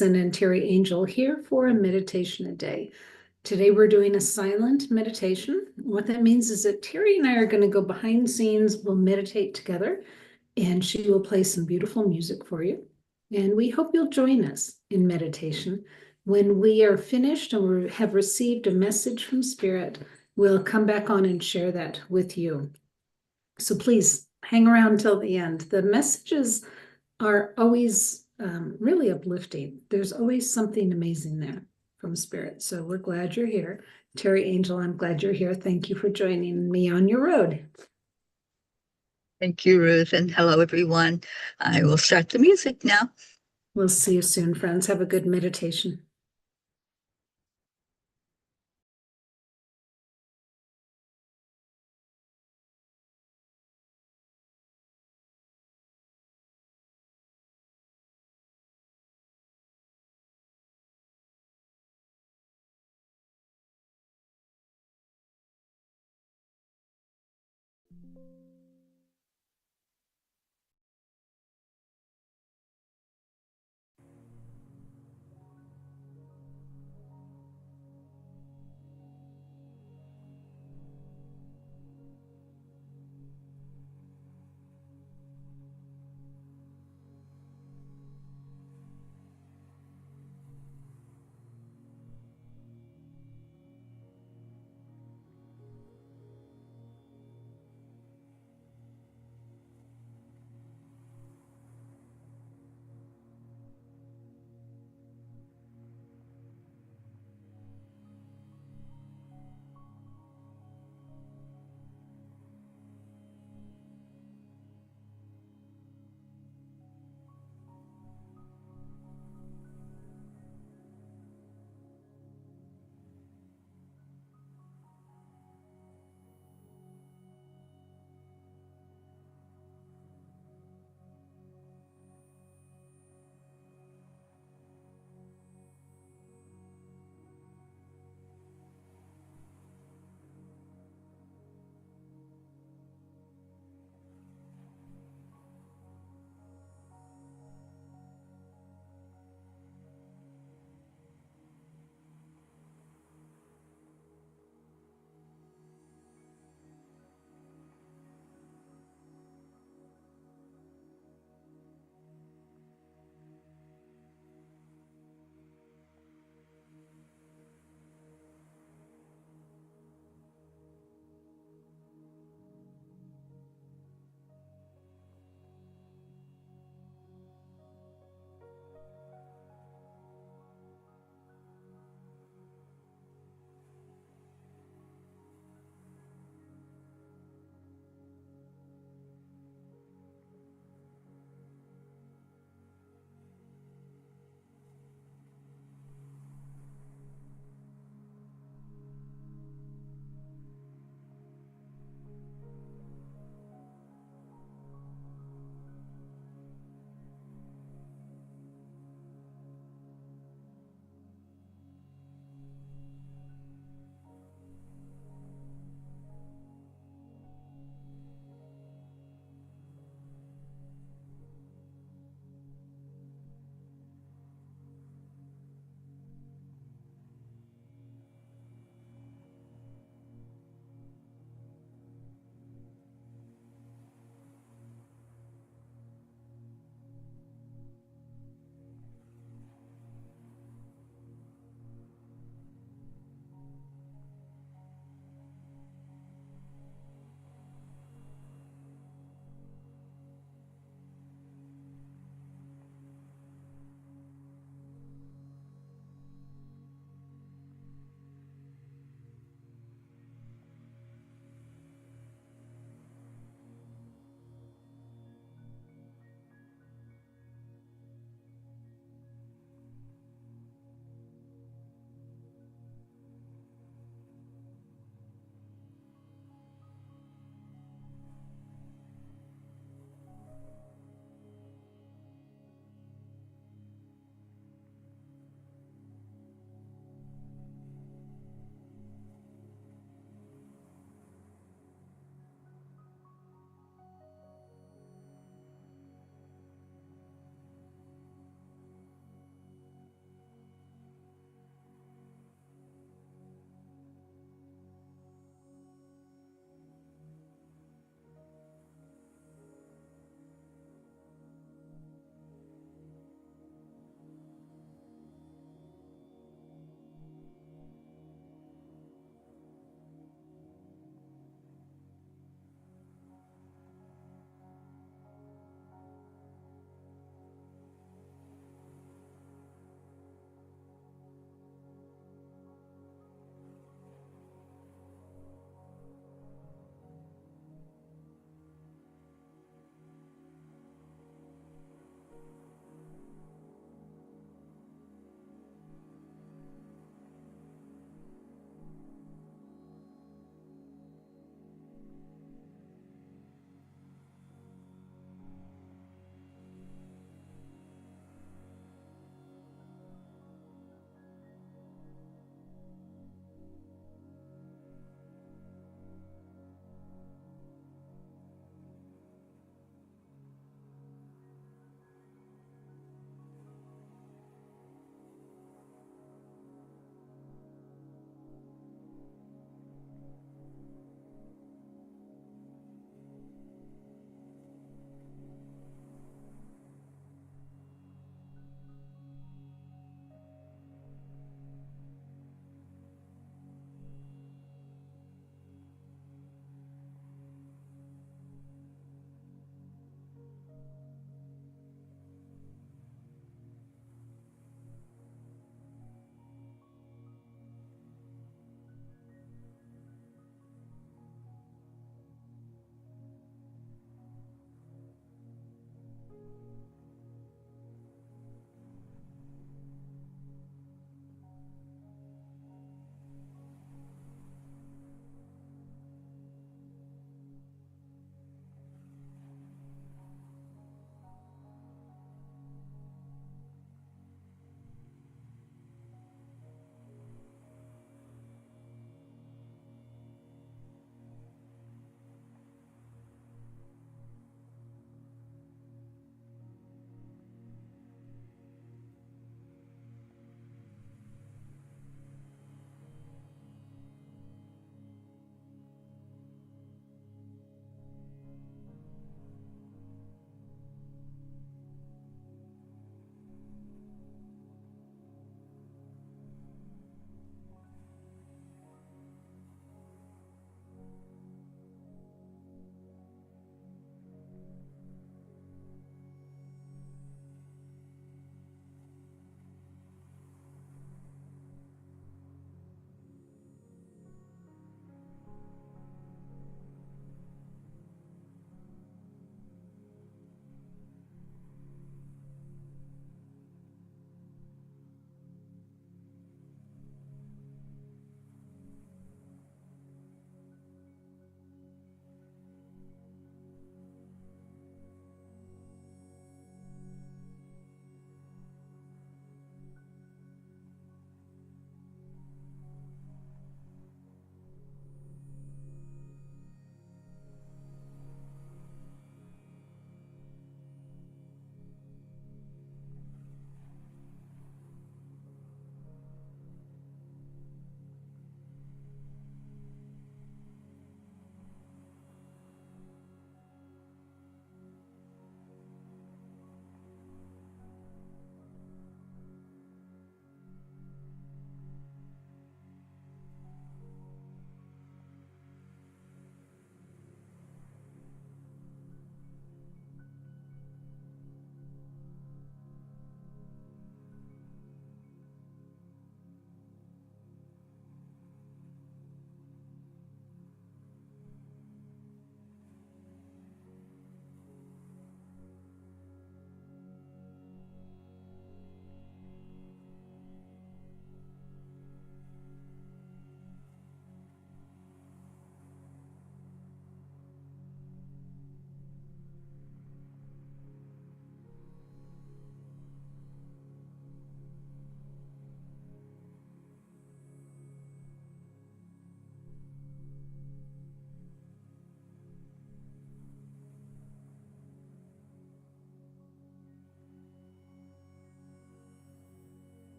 Anderson and Teri Angel here for a meditation a day. Today we're doing a silent meditation. What that means is that Teri and I are going to go behind the scenes, we'll meditate together, and she will play some beautiful music for you. And we hope you'll join us in meditation. When we are finished and we have received a message from Spirit, we'll come back on and share that with you. So please hang around till the end. The messages are always really uplifting. There's always something amazing there from Spirit. So we're glad you're here. Teri Angel, I'm glad you're here. Thank you for joining me on your road. Thank you, Ruth, and hello, everyone. I will start the music now. We'll see you soon, friends. Have a good meditation.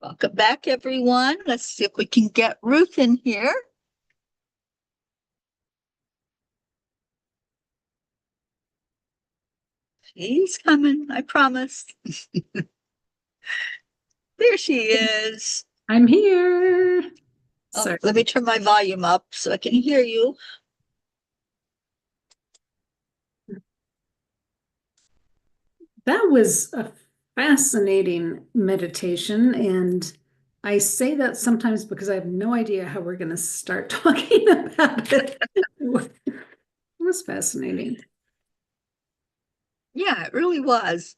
Welcome back, everyone. Let's see if we can get Ruth in here. She's coming, I promise. There she is. I'm here. Oh, Sorry. let me turn my volume up so I can hear you. That was a fascinating meditation. And I say that sometimes because I have no idea how we're going to start talking about it. It was fascinating. Yeah, it really was.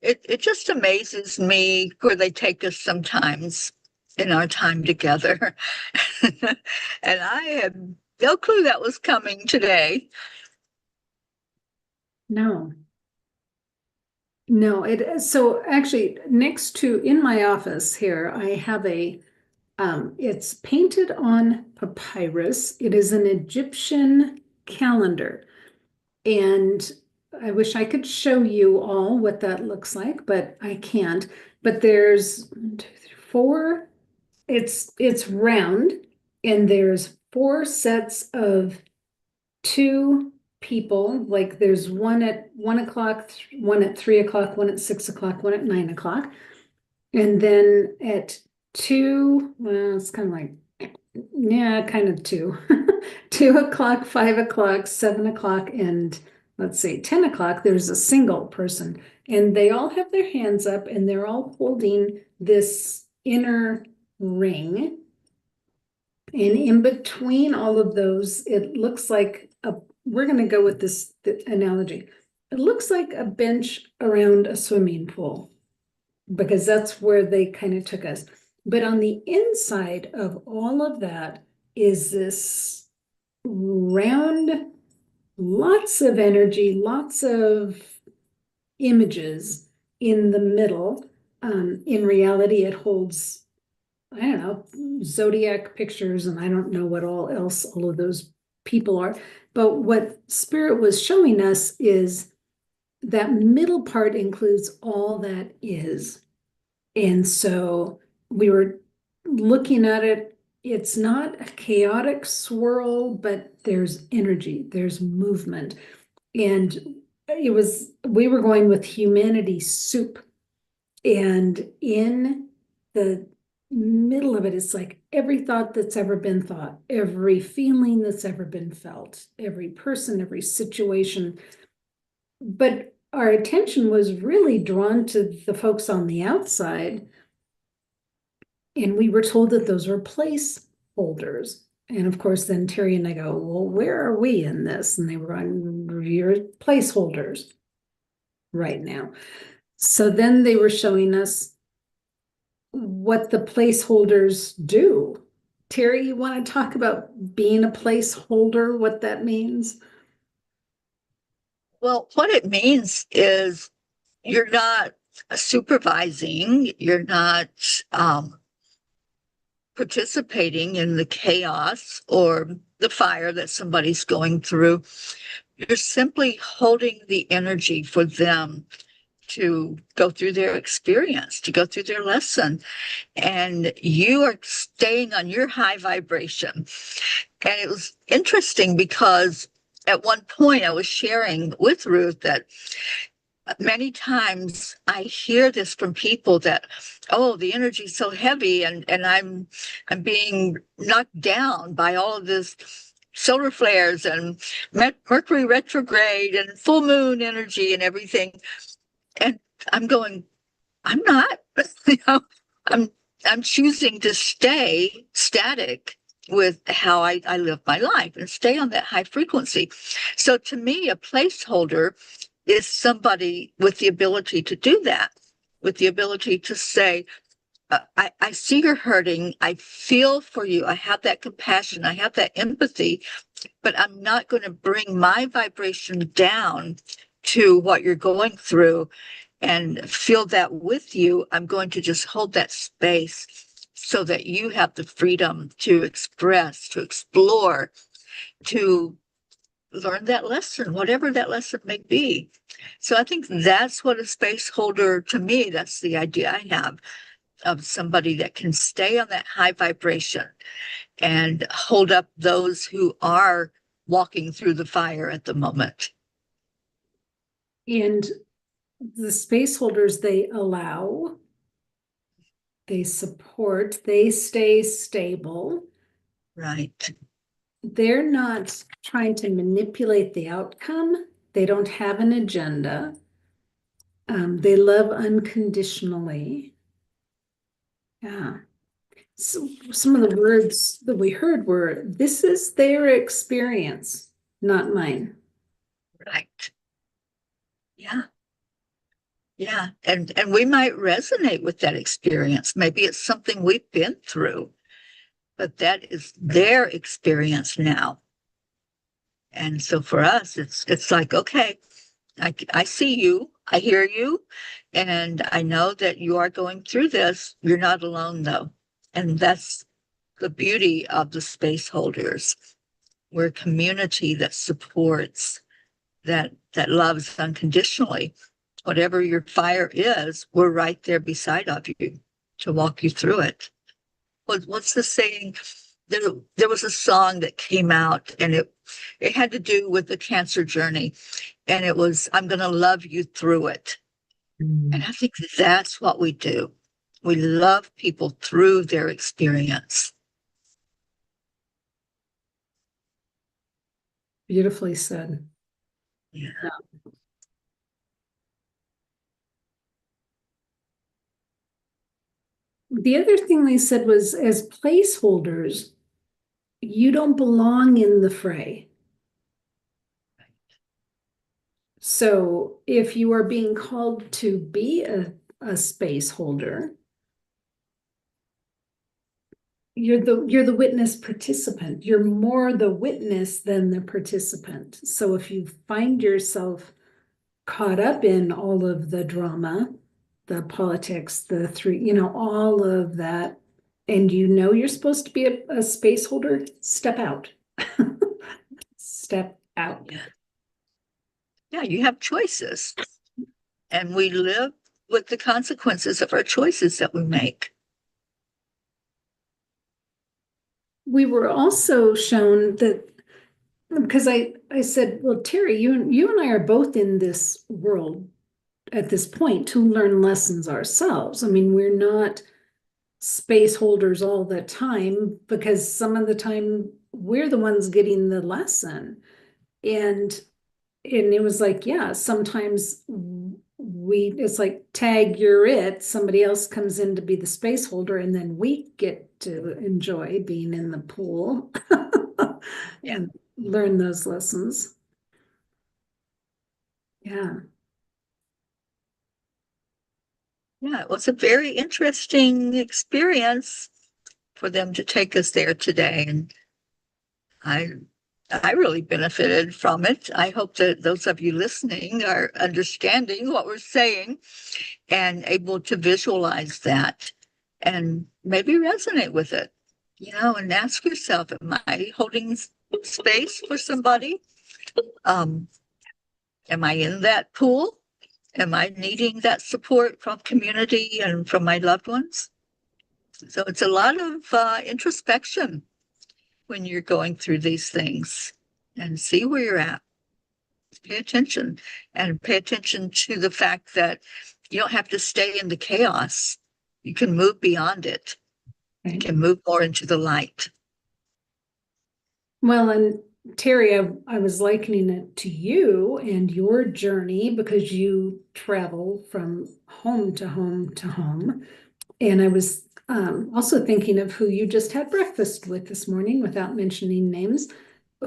It just amazes me where they take us sometimes in our time together. And I had no clue that was coming today. No, no, so actually next to in my office here, I have it's painted on papyrus. It is an Egyptian calendar. And I wish I could show you all what that looks like, but I can't. But there's 4, it's round, and there's 4 sets of 2 people. Like there's one at 1 o'clock, one at 3 o'clock, one at 6 o'clock, one at 9 o'clock. And then at 2, well, it's kind of like, yeah, kind of 2. 2 o'clock, 5 o'clock, 7 o'clock, and let's see, 10 o'clock, there's a single person. And they all have their hands up and they're all holding this inner ring. And in between all of those, it looks like we're going to go with this analogy. It looks like a bench around a swimming pool, because that's where they kind of took us. But on the inside of all of that is this round, lots of energy, lots of images in the middle. In reality, it holds, I don't know, zodiac pictures, and I don't know what all of those people are. But what Spirit was showing us is that middle part includes all that is. And so we were looking at it. It's not a chaotic swirl, but there's energy, there's movement. And we were going with humanity soup. And in the middle of it, it's like every thought that's ever been thought, every feeling that's ever been felt, every person, every situation. But our attention was really drawn to the folks on the outside. And we were told that those were placeholders. And of course, then Teri and I go, well, where are we in this? And they were on your placeholders right now. So then they were showing us what the placeholders do. Teri, you want to talk about being a placeholder, what that means? Well, what it means is you're not supervising, you're not participating in the chaos or the fire that somebody's going through. You're simply holding the energy for them to go through their experience, to go through their lesson. And you are staying on your high vibration. And it was interesting because at one point I was sharing with Ruth that many times I hear this from people that, oh, the energy's so heavy and I'm being knocked down by all of this solar flares and Mercury retrograde and full moon energy and everything. And I'm going, I'm not, you know, I'm I'm choosing to stay static with how I live my life and stay on that high frequency. So to me, a placeholder is somebody with the ability to do that, with the ability to say, I see you're hurting. I feel for you. I have that compassion. I have that empathy, but I'm not going to bring my vibration down to what you're going through and feel that with you. I'm going to just hold that space so that you have the freedom to express, to explore, to learn that lesson, whatever that lesson may be. So I think that's what a space holder, to me, that's the idea I have of somebody that can stay on that high vibration and hold up those who are walking through the fire at the moment. And the space holders, they allow, they support, they stay stable. Right. They're not trying to manipulate the outcome. They don't have an agenda. They love unconditionally. Yeah. So some of the words that we heard were, this is their experience, not mine. Right. Yeah. Yeah. And we might resonate with that experience. Maybe it's something we've been through, but that is their experience now. And so for us, it's like, okay, I see you, I hear you, and I know that you are going through this. You're not alone though. And that's the beauty of the space holders. We're a community that supports, that loves unconditionally. Whatever your fire is, we're right there beside of you to walk you through it. What's the saying? There was a song that came out, and it had to do with the cancer journey, and it was, I'm going to love you through it. And I think that's what we do. We love people through their experience. Beautifully said. Yeah. The other thing they said was, as placeholders, you don't belong in the fray. So if you are being called to be a space holder, you're the witness participant. You're more the witness than the participant. So if you find yourself caught up in all of the drama, the politics, the three, all of that, and you're supposed to be a space holder, step out. Step out. Yeah. Yeah, you have choices, and we live with the consequences of our choices that we make. We were also shown that, because I said, well, Teri, you and I are both in this world at this point to learn lessons ourselves. I mean, we're not space holders all the time, because some of the time we're the ones getting the lesson. And it was like, yeah, sometimes it's like, tag, you're it. Somebody else comes in to be the space holder, and then we get to enjoy being in the pool Yeah. and learn those lessons. Yeah. Yeah, it was a very interesting experience for them to take us there today. And I I really benefited from it. I hope that those of you listening are understanding what we're saying and able to visualize that and maybe resonate with it, and ask yourself, am I holding space for somebody? Um, am I in that pool? Am I needing that support from community and from my loved ones? So it's a lot of introspection when you're going through these things, and see where you're at. Pay attention, and pay attention to the fact that you don't have to stay in the chaos. You can move beyond it. You can move more into the light. Well, and Teri, I was likening it to you and your journey, because you travel from home to home to home. And I was also thinking of who you just had breakfast with this morning, without mentioning names,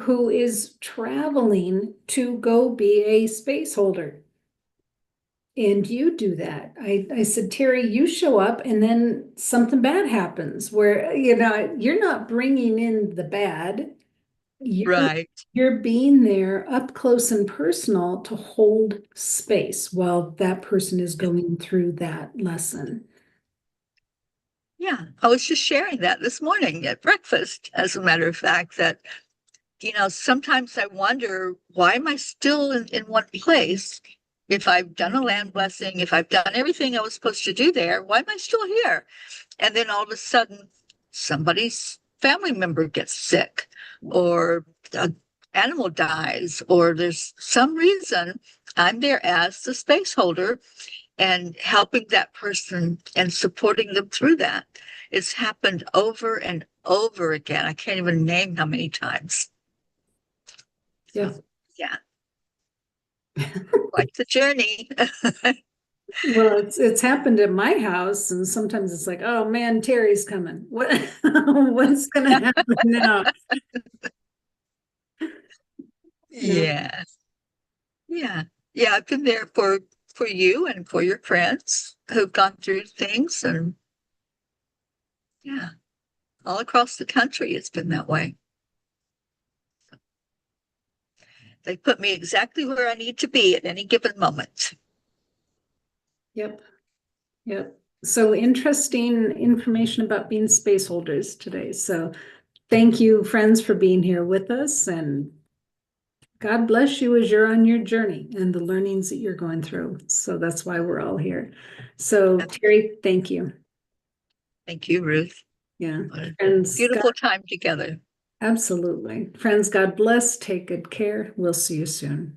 who is traveling to go be a space holder. And you do that. I said, Teri, you show up and then something bad happens where, you're not bringing in the bad. You're, Right. you're being there up close and personal to hold space while that person is going through that lesson. Yeah. I was just sharing that this morning at breakfast, as a matter of fact, that, sometimes I wonder, why am I still in one place? If I've done a land blessing, if I've done everything I was supposed to do there, why am I still here? And then all of a sudden, somebody's family member gets sick, or an animal dies, or there's some reason. I'm there as the space holder and helping that person and supporting them through that. It's happened over and over again. I can't even name how many times. Yeah. So, yeah, quite the journey. Well, it's happened at my house, and sometimes it's like, oh man, Teri's coming. What what's gonna happen now? No. Yeah. Yeah. Yeah. I've been there for you and for your friends who've gone through things, and yeah, all across the country it's been that way. They put me exactly where I need to be at any given moment. Yep. Yep. So interesting information about being space holders today. So thank you, friends, for being here with us, and God bless you as you're on your journey and the learnings that you're going through. So that's why we're all here. So Teri, thank you. Thank you, Ruth. Yeah. What a Friends, God, beautiful time together. absolutely. Friends, God bless. Take good care. We'll see you soon.